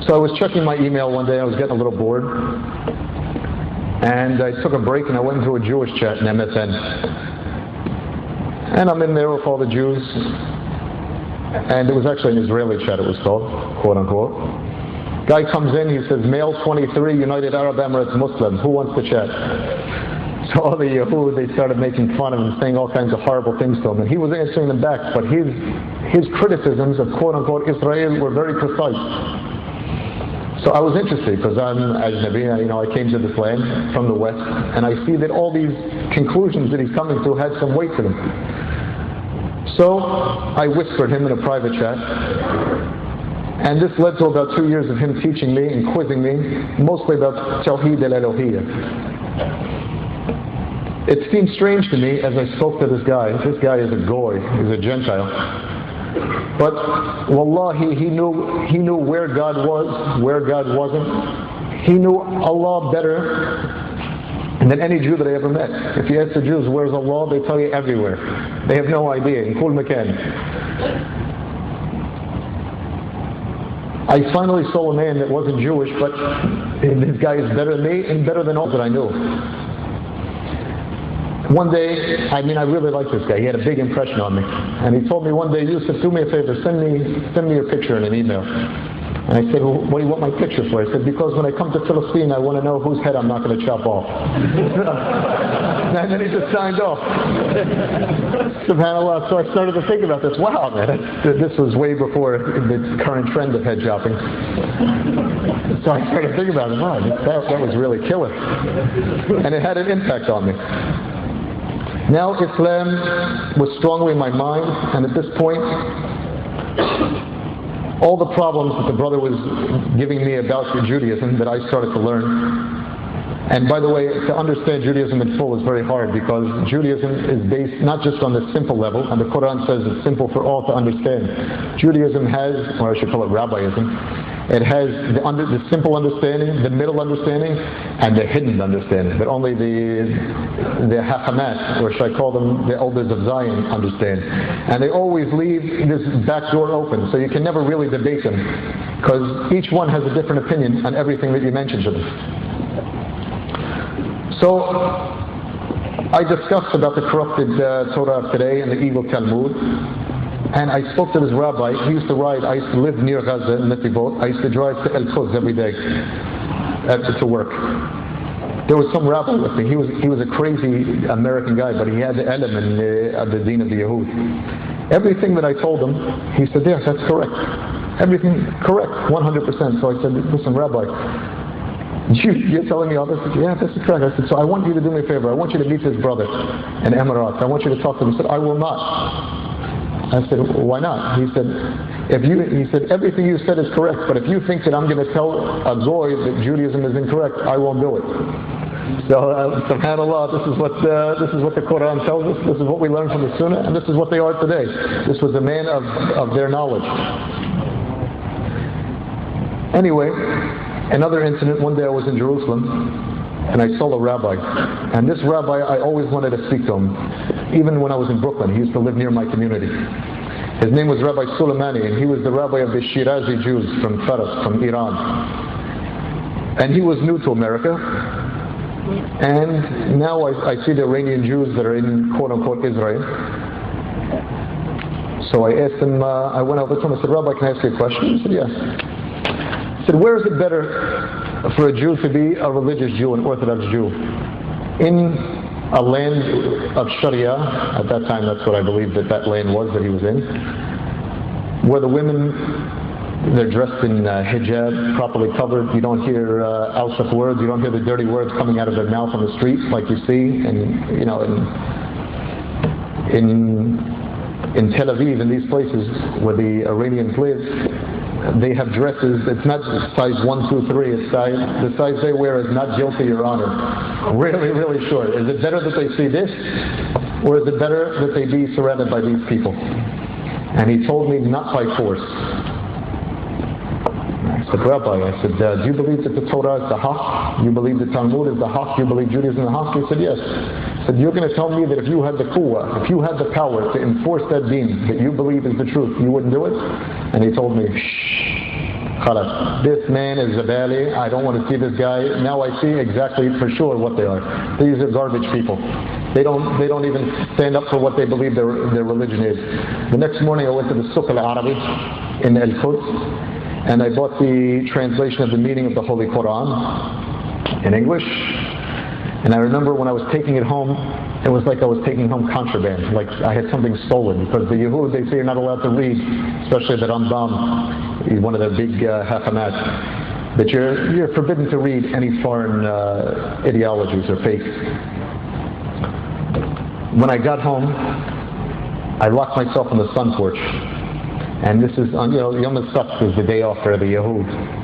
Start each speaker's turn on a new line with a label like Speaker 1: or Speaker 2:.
Speaker 1: So I was checking my email one day, I was getting a little bored, and I took a break and I went into a Jewish chat in MSN. And I'm in there with all the Jews, and it was actually an Israeli chat, it was called, quote unquote. Guy comes in, he says, male 23, United Arab Emirates Muslim, who wants to chat? So all the Yahud, they started making fun of him, saying all kinds of horrible things to him, and he was answering them back, but his criticisms of quote unquote Israel were very precise. So I was interested, because I'm Ajnabi, I came to this land from the West, and I see that all these conclusions that he's coming to had some weight to them. So I whispered him in a private chat, and this led to about 2 years of him teaching me and quizzing me, mostly about Tawheed al-Elohiyya. It seemed strange to me as I spoke to this guy. This guy is a goy, he's a Gentile. But wallahi, he knew where God was, where God wasn't. He knew Allah better than any Jew that I ever met. If you ask the Jews, where's Allah? They tell you everywhere. They have no idea. In kul makan. I finally saw a man that wasn't Jewish, but this guy is better than me and better than all that I knew. One day, I really liked this guy. He had a big impression on me. And he told me one day, Yusuf, do me a favor, send me your picture in an email. And I said, well, what do you want my picture for? He said, because when I come to Philistine, I want to know whose head I'm not going to chop off. And then he just signed off. SubhanAllah. So I started to think about this. Wow, man, this was way before the current trend of head chopping. So I started thinking about it. Wow, that was really killer. And it had an impact on me. Now Islam was strongly in my mind, and at this point, all the problems that the brother was giving me about Judaism that I started to learn. And by the way, to understand Judaism in full is very hard, because Judaism is based not just on the simple level, and the Quran says it's simple for all to understand. Judaism has, or I should call it Rabbiism, it has the simple understanding, the middle understanding, and the hidden understanding that only the Hakamat, or should I call them the elders of Zion, understand. And they always leave this back door open, so you can never really debate them, because each one has a different opinion on everything that you mention to them. So I discussed about the corrupted Torah of today and the evil Talmud. And I spoke to this rabbi. He used to ride. I used to live near Gaza in Netivot. I used to drive to El Quds every day to work. There was some rabbi with me. He was a crazy American guy, but he had the element of the Deen of the Yahud. Everything that I told him, he said, yes, that's correct. Everything correct, 100%. So I said, listen, Rabbi, you're telling me all this? Yeah, this is correct. I said, so I want you to do me a favor. I want you to meet his brother in Emirates. I want you to talk to him. He said, I will not. I said, why not? He said, everything you said is correct, but if you think that I'm going to tell a goy that Judaism is incorrect, I won't do it. So, subhanAllah, this is what the Quran tells us. This is what we learn from the Sunnah, and this is what they are today. This was a man of their knowledge. Anyway, another incident. One day I was in Jerusalem, and I saw a rabbi. And this rabbi, I always wanted to speak to him. Even when I was in Brooklyn, he used to live near my community. His name was Rabbi Soleimani, and he was the rabbi of the Shirazi Jews from Faras, from Iran. And he was new to America. And now I see the Iranian Jews that are in quote-unquote Israel. So I asked him, I went over to him, I said, Rabbi, can I ask you a question? He said, yes. I said, where is it better for a Jew to be a religious Jew, an Orthodox Jew? In a land of Sharia, at that time that's what I believe that land was that he was in, where the women, they're dressed in hijab, properly covered. You don't hear ausaf words, you don't hear the dirty words coming out of their mouth on the streets like you see in Tel Aviv, in these places where the Iranians live. They have dresses, it's not size 1, 2, 3, it's the size they wear is not guilty, Your Honor. Really, really short. Is it better that they see this, or is it better that they be surrounded by these people? And he told me, not by force. I said, Rabbi, do you believe that the Torah is the Haqq? You believe the Talmud is the Haqq? You believe Judaism is the Haqq? He said, yes. I said, you're going to tell me that if you had the quwwah, if you had the power to enforce that deen that you believe is the truth, you wouldn't do it? And he told me, shh, Khalas. This man is Zabali. I don't want to see this guy. Now I see exactly for sure what they are. These are garbage people. They don't even stand up for what they believe their religion is. The next morning I went to the Suq al-Arabi in Al-Quds, and I bought the translation of the meaning of the Holy Quran in English. And I remember when I was taking it home, it was like I was taking home contraband, like I had something stolen, because the Yehud, they say you're not allowed to read, especially the Rambam, he's one of their big hakamat, that you're forbidden to read any foreign ideologies or faiths. When I got home, I locked myself on the sun porch, and this is on Yom HaSabt is the day off for the Yehud.